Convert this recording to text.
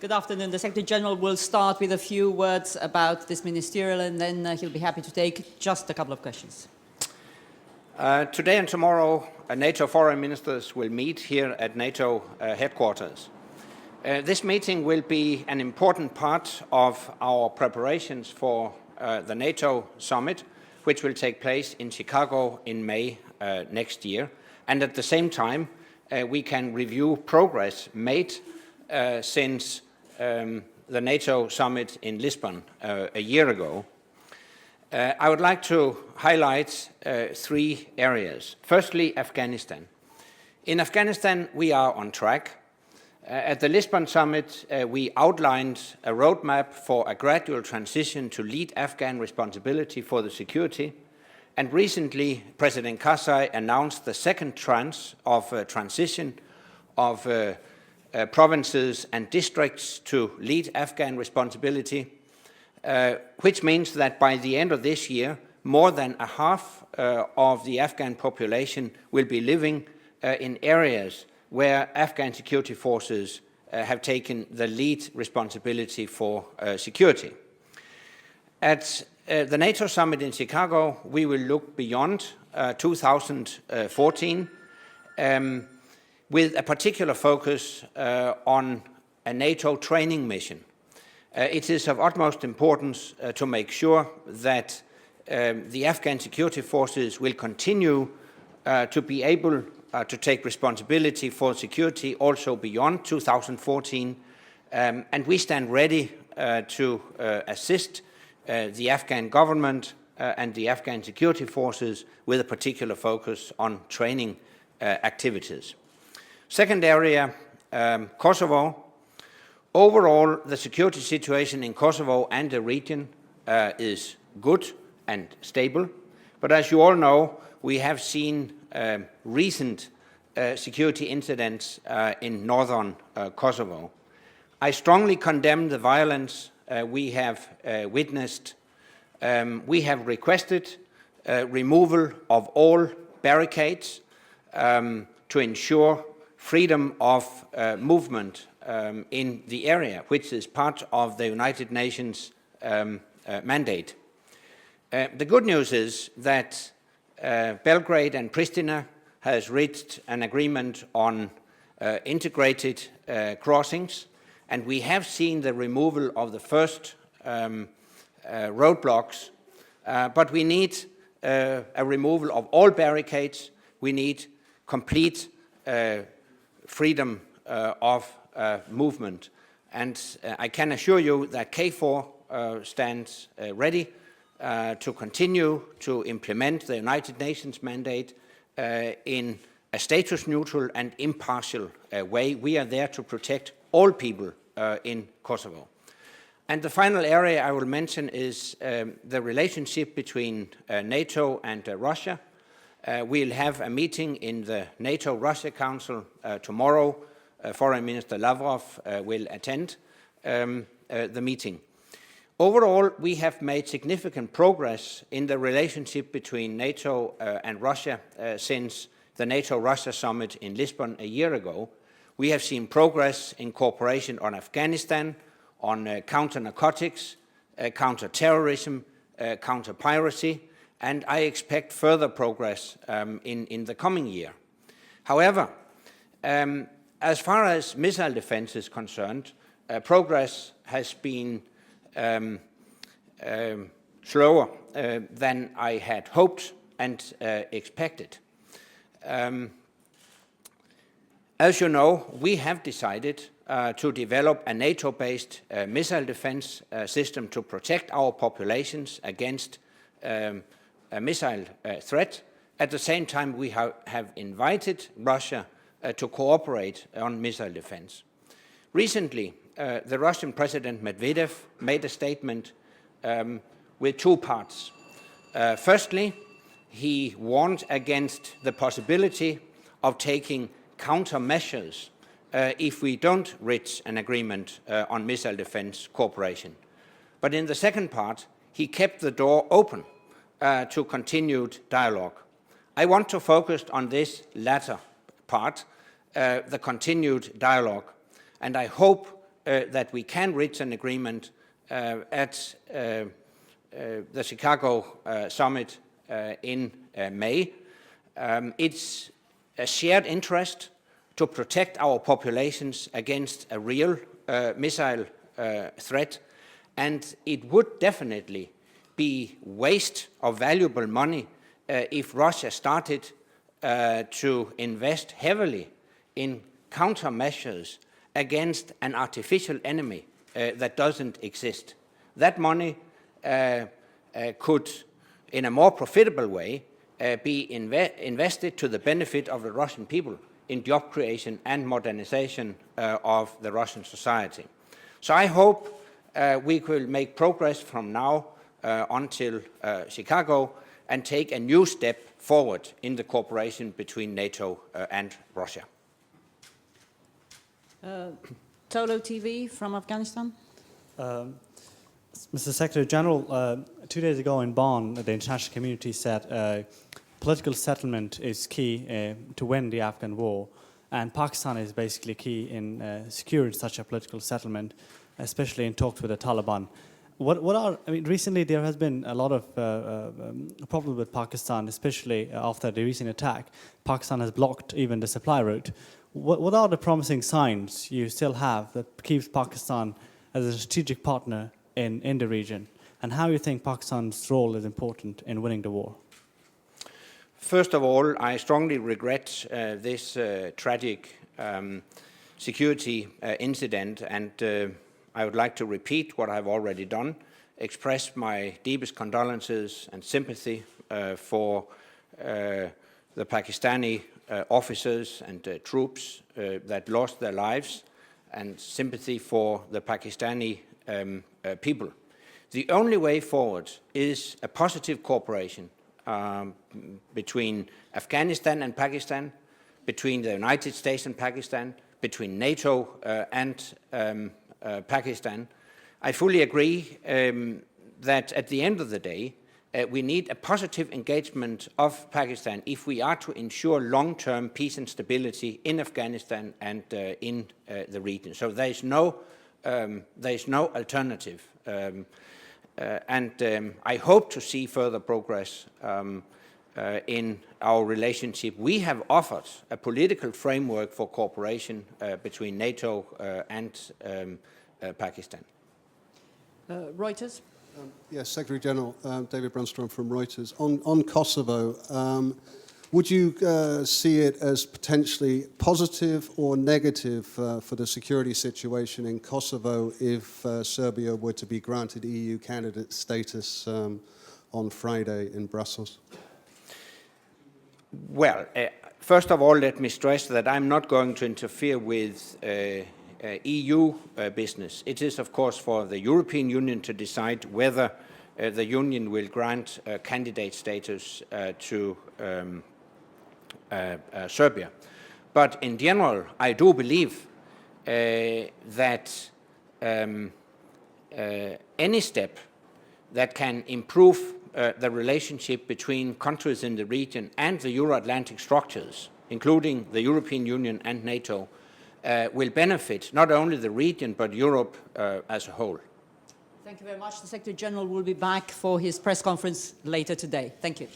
Good afternoon. The Secretary General will start with a few words about this ministerial, and then he'll be happy to take just a couple of questions. Today and tomorrow, NATO foreign ministers will meet here at NATO headquarters. This meeting will be an important part of our preparations for the NATO summit, which will take place in Chicago in May next year. And at the same time, we can review progress made since the NATO summit in Lisbon a year ago. I would like to highlight three areas. Firstly, Afghanistan. In Afghanistan, we are on track. At the Lisbon summit, we outlined a roadmap for a gradual transition to lead Afghan responsibility for the security. And recently, President Karzai announced the second tranche of transition of provinces and districts to lead Afghan responsibility, which means that by the end of this year, more than a half of the Afghan population will be living in areas where Afghan security forces have taken the lead responsibility for security. At the NATO summit in Chicago, we will look beyond 2014 with a particular focus on a NATO training mission. It is of utmost importance to make sure that the Afghan security forces will continue to be able to take responsibility for security also beyond 2014, and we stand ready to assist the Afghan government and the Afghan security forces with a particular focus on training activities. Second area, Kosovo. Overall, the security situation in Kosovo and the region is good and stable. But as you all know, we have seen recent security incidents in northern Kosovo. I strongly condemn the violence we have witnessed. We have requested removal of all barricades to ensure freedom of movement in the area, which is part of the United Nations mandate. The good news is that Belgrade and Pristina has reached an agreement on integrated crossings, and we have seen the removal of the first roadblocks, but we need a removal of all barricades. We need complete freedom of movement. And I can assure you that KFOR stands ready to continue to implement the United Nations mandate in a status-neutral and impartial way. We are there to protect all people in Kosovo. And the final area I will mention is the relationship between NATO and Russia. We'll have a meeting in the NATO-Russia Council tomorrow. Foreign Minister Lavrov will attend the meeting. Overall, we have made significant progress in the relationship between NATO and Russia since the NATO-Russia summit in Lisbon a year ago. We have seen progress in cooperation on Afghanistan, on counter-narcotics, counter-terrorism, counter-piracy, and I expect further progress in the coming year. However, as far as missile defense is concerned, progress has been slower than I had hoped and expected. As you know, we have decided to develop a NATO-based missile defense system to protect our populations against a missile threat. At the same time, we have invited Russia to cooperate on missile defense. Recently, the Russian President Medvedev made a statement with two parts. Firstly, he warned against the possibility of taking countermeasures if we don't reach an agreement on missile defense cooperation. But in the second part, he kept the door open to continued dialogue. I want to focus on this latter part, the continued dialogue, and I hope that we can reach an agreement at the Chicago summit in May. It's a shared interest to protect our populations against a real missile threat, and it would definitely be waste of valuable money if Russia started to invest heavily in countermeasures against an artificial enemy that doesn't exist. That money could, in a more profitable way, be invested to the benefit of the Russian people in job creation and modernization of the Russian society. So I hope we will make progress from now until Chicago and take a new step forward in the cooperation between NATO and Russia. Tolo TV from Afghanistan. Mr. Secretary General, 2 days ago in Bonn, the international community said political settlement is key to win the Afghan war, and Pakistan is basically key in securing such a political settlement, especially in talks with the Taliban. Recently there has been a lot of problems with Pakistan, especially after the recent attack. Pakistan has blocked even the supply route. What are the promising signs you still have that keeps Pakistan as a strategic partner in the region, and how you think Pakistan's role is important in winning the war? First of all, I strongly regret this tragic security incident, and I would like to repeat what I've already done, express my deepest condolences and sympathy for the Pakistani officers and troops that lost their lives, and sympathy for the Pakistani people. The only way forward is a positive cooperation between Afghanistan and Pakistan, between the United States and Pakistan, between NATO and Pakistan. I fully agree that at the end of the day, we need a positive engagement of Pakistan if we are to ensure long-term peace and stability in Afghanistan and in the region. So there is no alternative. I hope to see further progress in our relationship. We have offered a political framework for cooperation between NATO and Pakistan. Reuters. Yes, Secretary General, David Brunstrom from Reuters. On Kosovo, would you see it as potentially positive or negative for the security situation in Kosovo if Serbia were to be granted EU candidate status on Friday in Brussels? Well, first of all, let me stress that I'm not going to interfere with EU business. It is, of course, for the European Union to decide whether the Union will grant candidate status to Serbia. But in general, I do believe that any step that can improve the relationship between countries in the region and the Euro-Atlantic structures, including the European Union and NATO, will benefit not only the region but Europe as a whole. Thank you very much. The Secretary General will be back for his press conference later today. Thank you.